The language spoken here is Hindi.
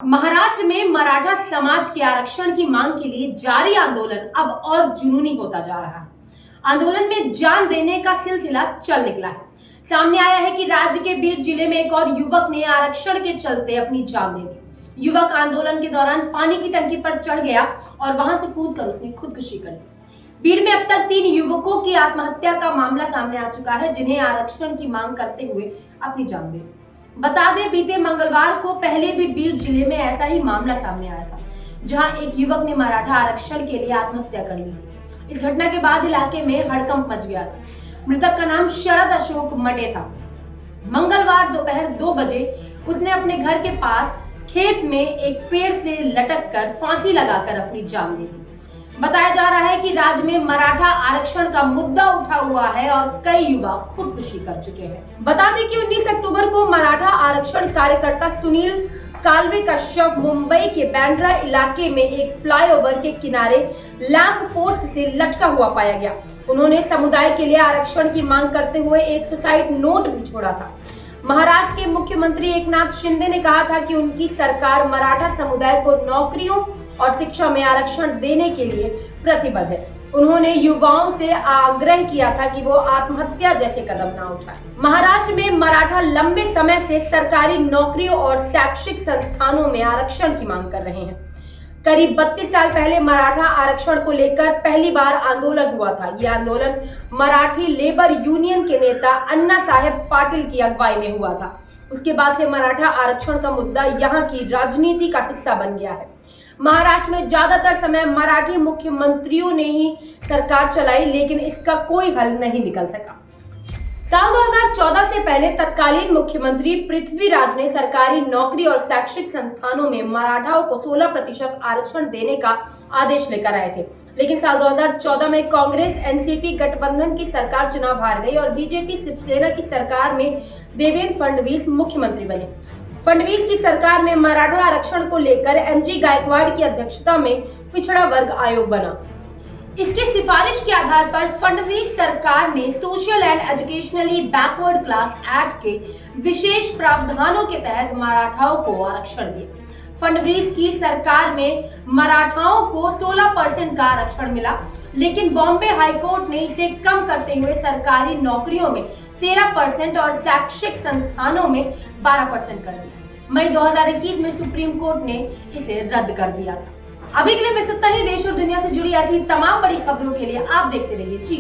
महाराष्ट्र में मराठा समाज के आरक्षण की मांग के लिए जारी आंदोलन अब और जुनूनी होता जा रहा है। आंदोलन में जान देने का सिलसिला चल निकला है। सामने आया है कि राज्य के बीड जिले में एक और युवक ने आरक्षण के चलते अपनी जान दे दी। युवक आंदोलन के दौरान पानी की टंकी पर चढ़ गया और वहां से कूदकर उसने खुदकुशी कर ली। बीड में अब तक 3 युवकों की आत्महत्या का मामला सामने आ चुका है, जिन्हें आरक्षण की मांग करते हुए अपनी जान दे दी। बता दें, बीते मंगलवार को पहले भी बीड जिले में ऐसा ही मामला सामने आया था, जहां एक युवक ने मराठा आरक्षण के लिए आत्महत्या कर ली। इस घटना के बाद इलाके में हड़कंप मच गया था। मृतक का नाम शरद अशोक मटे था। मंगलवार दोपहर 2 बजे उसने अपने घर के पास खेत में एक पेड़ से लटक कर फांसी लगाकर अपनी जान दे दी। बताया जा रहा है कि राज्य में मराठा आरक्षण का मुद्दा उठा हुआ है और कई युवा खुदकुशी कर चुके हैं। बता दें कि 19 अक्टूबर को मराठा आरक्षण कार्यकर्ता सुनील कालवे का शव मुंबई के बांद्रा इलाके में एक फ्लाईओवर के किनारे लैंप पोस्ट से लटका हुआ पाया गया। उन्होंने समुदाय के लिए आरक्षण की मांग करते हुए एक सुसाइड नोट भी छोड़ा था। महाराष्ट्र के मुख्यमंत्री एकनाथ शिंदे ने कहा था कि उनकी सरकार मराठा समुदाय को नौकरियों और शिक्षा में आरक्षण देने के लिए प्रतिबद्ध है। उन्होंने युवाओं से आग्रह किया था कि वो आत्महत्या जैसे कदम ना उठाएं। महाराष्ट्र में मराठा लंबे समय से सरकारी नौकरियों और शैक्षिक संस्थानों में आरक्षण की मांग कर रहे हैं। करीब 32 साल पहले मराठा आरक्षण को लेकर पहली बार आंदोलन हुआ था। यह आंदोलन मराठी लेबर यूनियन के नेता अन्ना साहेब पाटिल की अगुवाई में हुआ था। उसके बाद से मराठा आरक्षण का मुद्दा यहाँ की राजनीति का हिस्सा बन गया है। महाराष्ट्र में ज्यादातर समय मराठी मुख्यमंत्रियों ने ही सरकार चलाई, लेकिन इसका कोई हल नहीं निकल सका। साल 2014 से पहले तत्कालीन मुख्यमंत्री पृथ्वीराज ने सरकारी नौकरी और शैक्षिक संस्थानों में मराठाओं को 16% आरक्षण देने का आदेश लेकर आए थे, लेकिन साल 2014 में कांग्रेस एनसीपी गठबंधन की सरकार चुनाव हार गई और बीजेपी शिवसेना की सरकार में देवेंद्र फडणवीस मुख्यमंत्री बने। फडणवीस की सरकार में मराठा आरक्षण को लेकर एमजी गायकवाड़ की अध्यक्षता में पिछड़ा वर्ग आयोग बना। इसके सिफारिश के आधार पर फडणवीस सरकार ने social and educationally backward class act के विशेष प्रावधानों के तहत मराठाओं को आरक्षण दिया। फडणवीस की सरकार में मराठाओं को 16% का आरक्षण मिला, लेकिन बॉम्बे हाईकोर्ट ने इसे कम करते हुए सरकारी नौकरियों में 13% और शैक्षिक संस्थानों में 12% कर दिया। मई 2021 में सुप्रीम कोर्ट ने इसे रद्द कर दिया था। अभी के लिए बस इतना ही। देश और दुनिया से जुड़ी ऐसी तमाम बड़ी खबरों के लिए आप देखते रहिए जी।